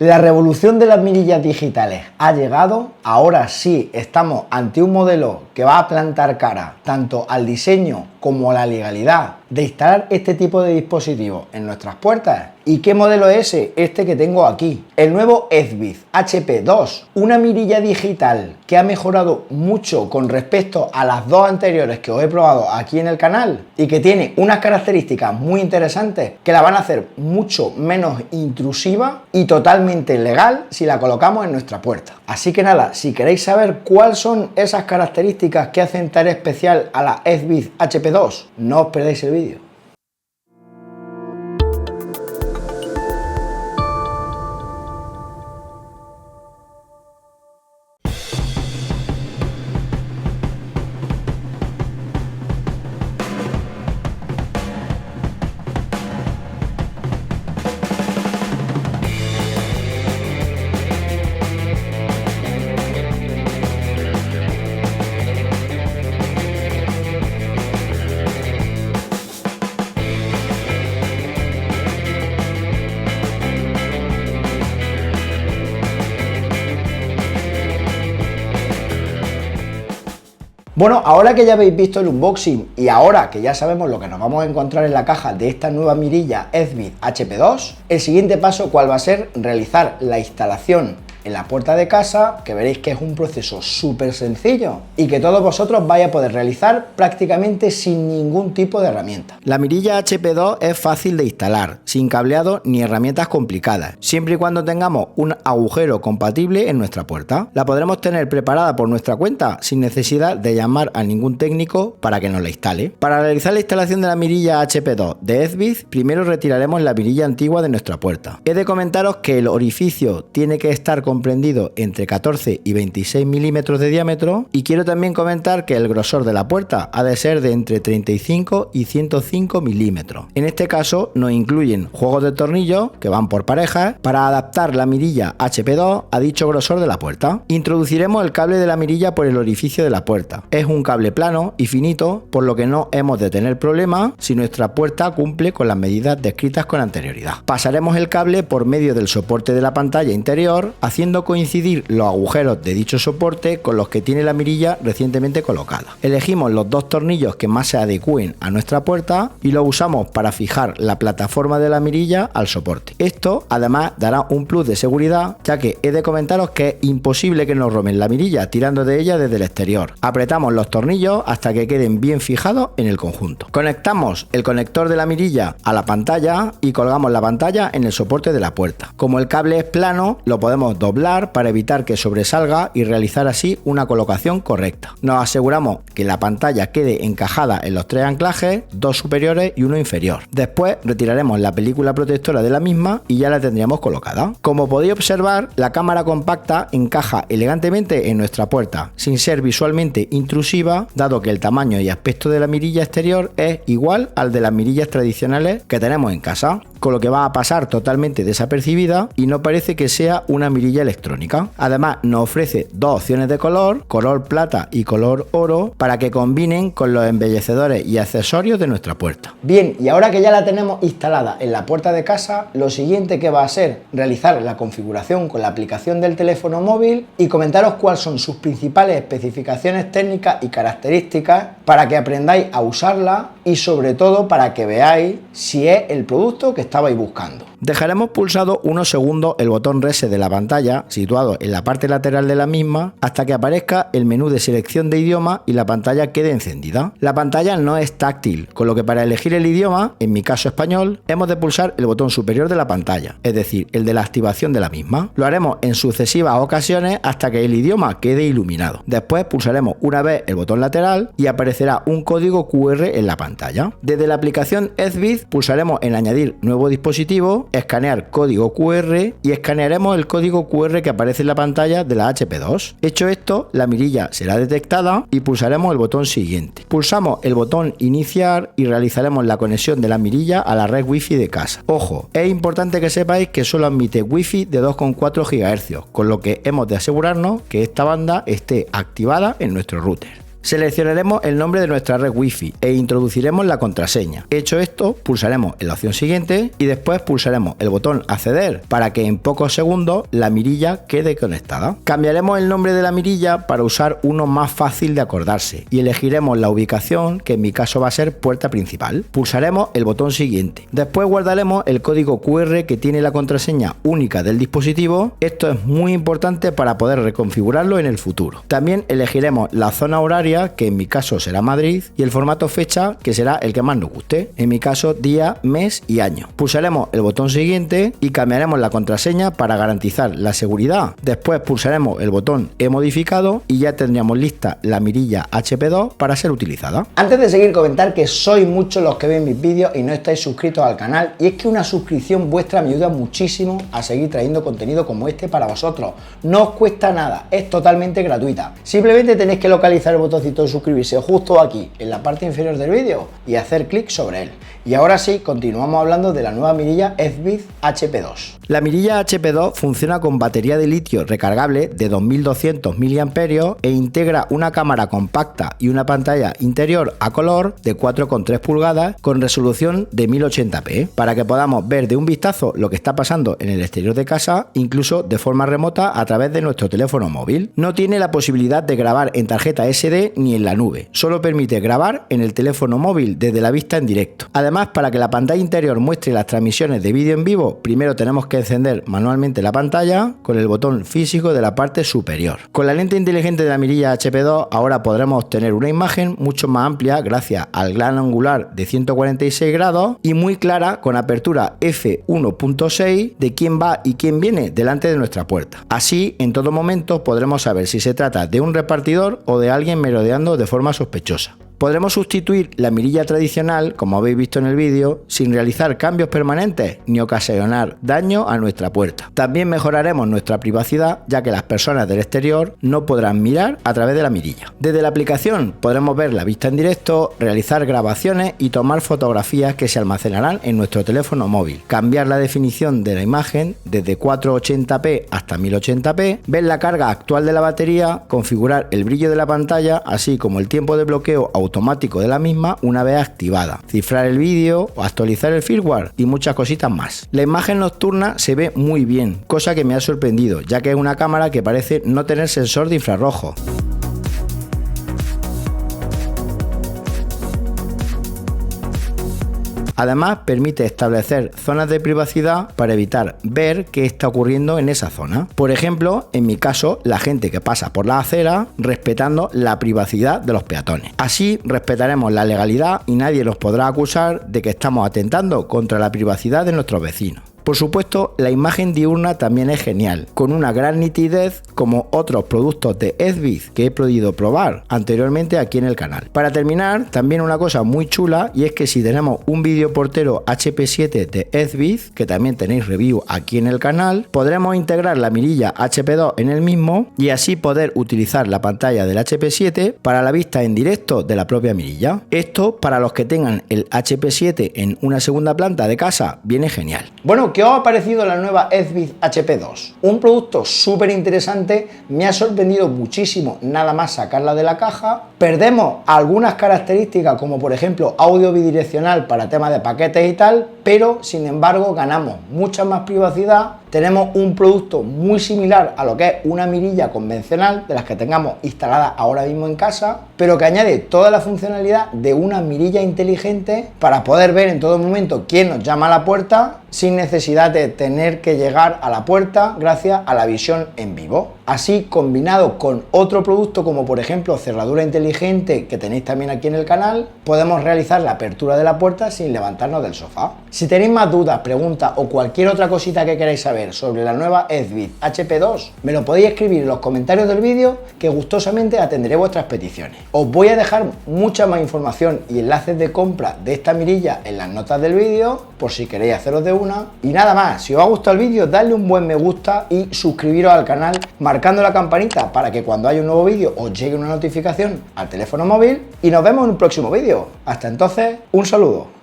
La revolución de las mirillas digitales ha llegado. Ahora sí estamos ante un modelo que va a plantar cara tanto al diseño como a la legalidad de instalar este tipo de dispositivos en nuestras puertas. ¿Y qué modelo es ese? Este que tengo aquí. El nuevo Ezvid HP2, una mirilla digital que ha mejorado mucho con respecto a las dos anteriores que os he probado aquí en el canal y que tiene unas características muy interesantes que la van a hacer mucho menos intrusiva y totalmente legal si la colocamos en nuestra puerta. Así que nada, si queréis saber cuáles son esas características que hacen tan especial a la Ezvid HP2, no os perdáis el vídeo. Bueno, ahora que ya habéis visto el unboxing y ahora que ya sabemos lo que nos vamos a encontrar en la caja de esta nueva mirilla Ezvid HP2, el siguiente paso ¿cuál va a ser? Realizar la instalación en la puerta de casa, que veréis que es un proceso súper sencillo y que todos vosotros vais a poder realizar prácticamente sin ningún tipo de herramienta. La mirilla HP2 es fácil de instalar, sin cableado ni herramientas complicadas, siempre y cuando tengamos un agujero compatible en nuestra puerta. La podremos tener preparada por nuestra cuenta sin necesidad de llamar a ningún técnico para que nos la instale. Para realizar la instalación de la mirilla HP2 de Ezvid, primero retiraremos la mirilla antigua de nuestra puerta. He de comentaros que el orificio tiene que estar comprendido entre 14 y 26 milímetros de diámetro, y quiero también comentar que el grosor de la puerta ha de ser de entre 35 y 105 milímetros. En este caso nos incluyen juegos de tornillos que van por parejas para adaptar la mirilla HP2 a dicho grosor de la puerta. Introduciremos el cable de la mirilla por el orificio de la puerta. Es un cable plano y finito, por lo que no hemos de tener problemas si nuestra puerta cumple con las medidas descritas con anterioridad. Pasaremos el cable por medio del soporte de la pantalla interior, haciendo coincidir los agujeros de dicho soporte con los que tiene la mirilla recientemente colocada. Elegimos los dos tornillos que más se adecúen a nuestra puerta y los usamos para fijar la plataforma de la mirilla al soporte. Esto además dará un plus de seguridad, ya que he de comentaros que es imposible que nos roben la mirilla tirando de ella desde el exterior. Apretamos los tornillos hasta que queden bien fijados en el conjunto. Conectamos el conector de la mirilla a la pantalla y colgamos la pantalla en el soporte de la puerta. Como el cable es plano, lo podemos doblar para evitar que sobresalga y realizar así una colocación correcta. Nos aseguramos que la pantalla quede encajada en los tres anclajes, dos superiores y uno inferior. Después retiraremos la película protectora de la misma y ya la tendríamos colocada. Como podéis observar, la cámara compacta encaja elegantemente en nuestra puerta, sin ser visualmente intrusiva, dado que el tamaño y aspecto de la mirilla exterior es igual al de las mirillas tradicionales que tenemos en casa, con lo que va a pasar totalmente desapercibida y no parece que sea una mirilla electrónica. Además nos ofrece dos opciones de color plata y color oro, para que combinen con los embellecedores y accesorios de nuestra puerta. Bien, y ahora que ya la tenemos instalada en la puerta de casa, lo siguiente que va a ser realizar la configuración con la aplicación del teléfono móvil y comentaros cuáles son sus principales especificaciones técnicas y características para que aprendáis a usarla y sobre todo para que veáis si es el producto que estabais buscando. Dejaremos pulsado unos segundos el botón Reset de la pantalla, situado en la parte lateral de la misma, hasta que aparezca el menú de selección de idioma y la pantalla quede encendida. La pantalla no es táctil, con lo que para elegir el idioma, en mi caso español, hemos de pulsar el botón superior de la pantalla, es decir, el de la activación de la misma. Lo haremos en sucesivas ocasiones hasta que el idioma quede iluminado. Después pulsaremos una vez el botón lateral y aparecerá un código QR en la pantalla. Desde la aplicación Ezvid pulsaremos en añadir nuevo dispositivo, escanear código QR y escanearemos el código QR que aparece en la pantalla de la HP2. Hecho esto, la mirilla será detectada y pulsaremos el botón siguiente. Pulsamos el botón iniciar y realizaremos la conexión de la mirilla a la red Wi-Fi de casa. Ojo, es importante que sepáis que solo admite Wi-Fi de 2,4 GHz, con lo que hemos de asegurarnos que esta banda esté activada en nuestro router. Seleccionaremos el nombre de nuestra red Wi-Fi e introduciremos la contraseña. Hecho esto, pulsaremos en la opción siguiente y después pulsaremos el botón acceder para que en pocos segundos la mirilla quede conectada. Cambiaremos el nombre de la mirilla para usar uno más fácil de acordarse y elegiremos la ubicación, que en mi caso va a ser puerta principal. Pulsaremos el botón siguiente. Después guardaremos el código QR que tiene la contraseña única del dispositivo. Esto es muy importante para poder reconfigurarlo en el futuro. También elegiremos la zona horaria, que en mi caso será Madrid, y el formato fecha, que será el que más nos guste, en mi caso día, mes y año. Pulsaremos el botón siguiente y cambiaremos la contraseña para garantizar la seguridad. Después pulsaremos el botón he modificado y ya tendríamos lista la mirilla HP2 para ser utilizada. Antes de seguir, comentar que sois muchos los que ven mis vídeos y no estáis suscritos al canal, y es que una suscripción vuestra me ayuda muchísimo a seguir trayendo contenido como este para vosotros. No os cuesta nada, es totalmente gratuita. Simplemente tenéis que localizar el botoncito de suscribirse justo aquí en la parte inferior del vídeo y hacer clic sobre él. Y ahora sí, continuamos hablando de la nueva mirilla Ezvid HP2. La mirilla HP2 funciona con batería de litio recargable de 2200 mAh e integra una cámara compacta y una pantalla interior a color de 4,3 pulgadas con resolución de 1080p para que podamos ver de un vistazo lo que está pasando en el exterior de casa, incluso de forma remota a través de nuestro teléfono móvil. No tiene la posibilidad de grabar en tarjeta SD ni en la nube, solo permite grabar en el teléfono móvil desde la vista en directo. Además, para que la pantalla interior muestre las transmisiones de vídeo en vivo, primero tenemos que encender manualmente la pantalla con el botón físico de la parte superior. Con la lente inteligente de la mirilla HP2 ahora podremos obtener una imagen mucho más amplia gracias al gran angular de 146 grados y muy clara con apertura f1.6 de quién va y quién viene delante de nuestra puerta. Así, en todo momento podremos saber si se trata de un repartidor o de alguien merodeando de forma sospechosa. Podremos sustituir la mirilla tradicional, como habéis visto en el vídeo, sin realizar cambios permanentes ni ocasionar daño a nuestra puerta. También mejoraremos nuestra privacidad, ya que las personas del exterior no podrán mirar a través de la mirilla. Desde la aplicación podremos ver la vista en directo, realizar grabaciones y tomar fotografías que se almacenarán en nuestro teléfono móvil, cambiar la definición de la imagen desde 480p hasta 1080p, ver la carga actual de la batería, configurar el brillo de la pantalla, así como el tiempo de bloqueo automático de la misma una vez activada, cifrar el vídeo o actualizar el firmware y muchas cositas más. La imagen nocturna se ve muy bien, cosa que me ha sorprendido, ya que es una cámara que parece no tener sensor de infrarrojo. Además, permite establecer zonas de privacidad para evitar ver qué está ocurriendo en esa zona. Por ejemplo, en mi caso, la gente que pasa por la acera respetando la privacidad de los peatones. Así respetaremos la legalidad y nadie nos podrá acusar de que estamos atentando contra la privacidad de nuestros vecinos. Por supuesto, la imagen diurna también es genial, con una gran nitidez como otros productos de Ezvid que he podido probar anteriormente aquí en el canal. Para terminar, también una cosa muy chula, y es que si tenemos un videoportero HP7 de Ezvid, que también tenéis review aquí en el canal, podremos integrar la mirilla HP2 en el mismo y así poder utilizar la pantalla del HP7 para la vista en directo de la propia mirilla. Esto, para los que tengan el HP7 en una segunda planta de casa, viene genial. Bueno, ¿qué os ha parecido la nueva Ezvid HP2? Un producto súper interesante, me ha sorprendido muchísimo nada más sacarla de la caja. Perdemos algunas características como por ejemplo audio bidireccional para temas de paquetes y tal, pero sin embargo ganamos mucha más privacidad. Tenemos un producto muy similar a lo que es una mirilla convencional de las que tengamos instaladas ahora mismo en casa, pero que añade toda la funcionalidad de una mirilla inteligente para poder ver en todo momento quién nos llama a la puerta sin necesidad de tener que llegar a la puerta gracias a la visión en vivo. Así, combinado con otro producto como por ejemplo cerradura inteligente que tenéis también aquí en el canal, podemos realizar la apertura de la puerta sin levantarnos del sofá. Si tenéis más dudas, preguntas o cualquier otra cosita que queráis saber sobre la nueva Ezvid HP2, me lo podéis escribir en los comentarios del vídeo, que gustosamente atenderé vuestras peticiones. Os voy a dejar mucha más información y enlaces de compra de esta mirilla en las notas del vídeo, por si queréis haceros de una. Y nada más, si os ha gustado el vídeo, dadle un buen me gusta y suscribiros al canal marcando la campanita para que cuando haya un nuevo vídeo os llegue una notificación al teléfono móvil, y nos vemos en un próximo vídeo. Hasta entonces, un saludo.